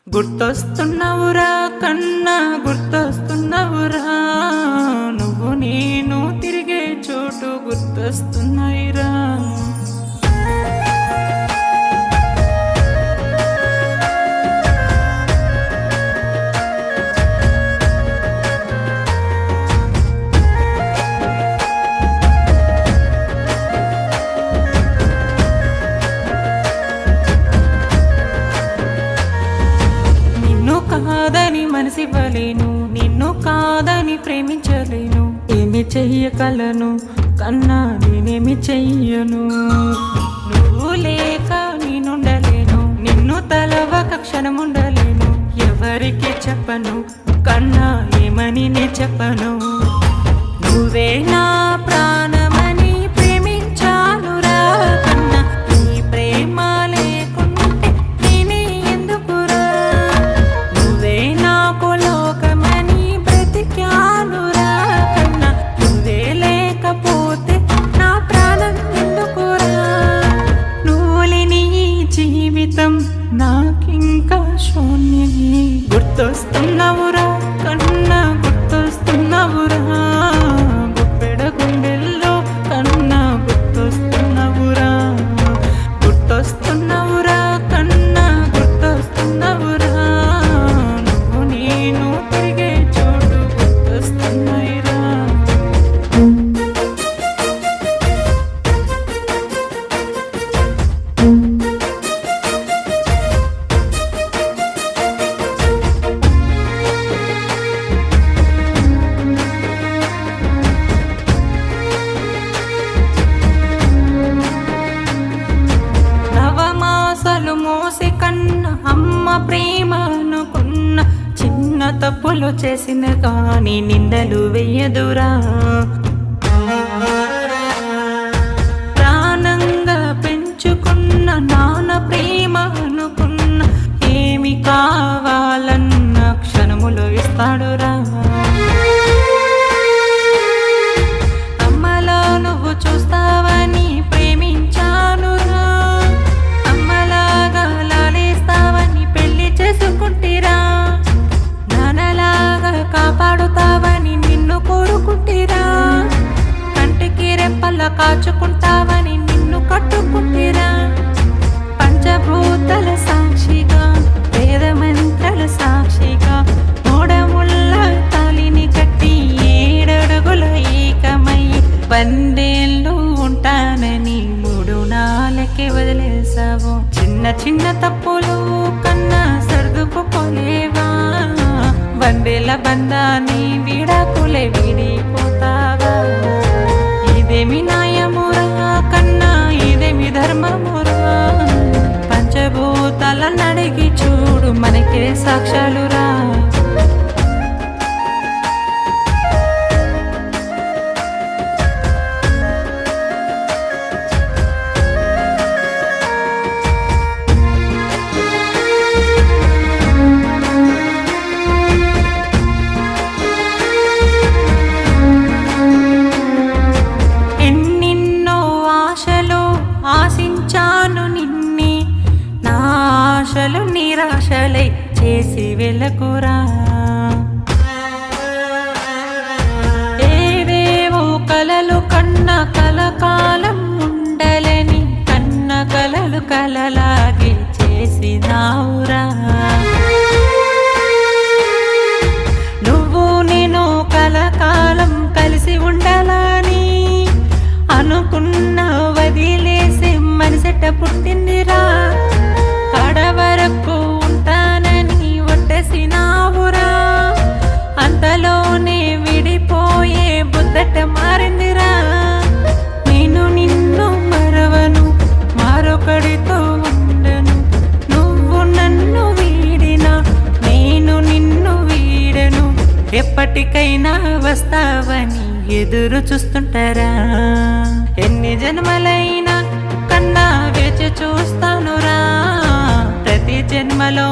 గుర్తొస్తున్నవురా కన్నా గుర్తొస్తున్నవురా, నువ్వు నేను తిరిగే చోటు గుర్తొస్తున్నాయిరా. కాదని మనసివ్వలేను, నిన్ను కాదని ప్రేమించలేను. ఏమి చెయ్యగలను కన్నా నేనేమి చెయ్యను, నువ్వు లేక నేనుండలేను. నిన్ను తలవక క్షణముండలేను. ఎవరికి చెప్పను కన్నా ఏమని నే చెప్పను. నువ్వే నా ప్రాణమని ప్రేమించానురా కన్నా, నీ ప్రేమ లేకుంటే నేనే ఎందుకురా. నువ్వే నాకు లోకమని బ్రతికానురా కన్నా, నువ్వే లేకపోతే నా ప్రాణం ఎందుకురా. నువ్వు లేని ఈ జీవితం నాకింకా శూన్యమే. గుర్తొస్తున్నవురా కన్నా గుర్తొస్తున్నవురా, గుప్పెడ గుండెల్లో కన్నా గుర్తొస్తున్నవురా. గుర్తొస్తున్నవురా కన్నా గుర్తొస్తున్నవురా, నువ్వు నేను తిరిగే చోటు గుర్తొస్తున్నాయిరా. మోసి కన్న అమ్మ ప్రేమ అనుకున్న, చిన్న తప్పులు చేసిన కానీ నిందలు వెయ్యదురా. ప్రాణంగా పెంచుకున్న నాన్న ప్రేమ అనుకున్న, ఏమి కావాలన్న క్షణములో ఇస్తాడురా. అమ్మలో నువ్వు చూస్తావని ప్రేమించానురా, చేసుకుంటిరా. నాన్నలాగా కాపాడుతావని నిన్ను కోరుకుంటిరా. కంటికి రెప్పల కాచుకుంటావని నిన్ను కట్టుకుంటిరా. పంచభూతల సాక్షిగా, వేద మంత్రాల సాక్షిగా, మూడముళ్ళ తాలిని కట్టి 7 అడుగుల ఏకమై 100 ఏళ్ళు ఉంటానని 3 నాళ్ళకే వదిలేసావు. చిన్న చిన్న తప్పులు కన్నా సర్దుకుపోలేవా, 100 ఏళ్ళ బంధాన్ని విడాకులే విడిపోతావా. ఇదేమి న్యాయమురా కన్నా ఇదేమి ధర్మమురా, పంచభూతాలను అడిగి చూడు మనకే సాక్ష్యాలురా. ఆశించాను నిన్నే, నా ఆశలు నిరాశలై చేసి వెలకురా. ఏవేవో కలలు కన్న కలకాలం ఉండలని, కన్న కలలు కలలాగే చేసినావురా. నువ్వు నేను కలకాలం కలిసి ఉండాలని అనుకున్న, వదిలేసి మనసెట్ట పుట్టిందిరా. కడ వరకు ఉంటానని ఒట్టేసినావురా, అంతలోనే విడిపోయే బుద్ధట మారిందిరా. నేను నిన్ను మరవను, మరొకడితో ఉండను. నువ్వు నన్ను వీడినా నేను నిన్ను వీడను. ఎప్పటికైనా వస్తావని ఎదురు చూస్తుంటారా. ఎన్ని జన్మలైనా కన్నా వేచి చూస్తానురా, ప్రతి జన్మలో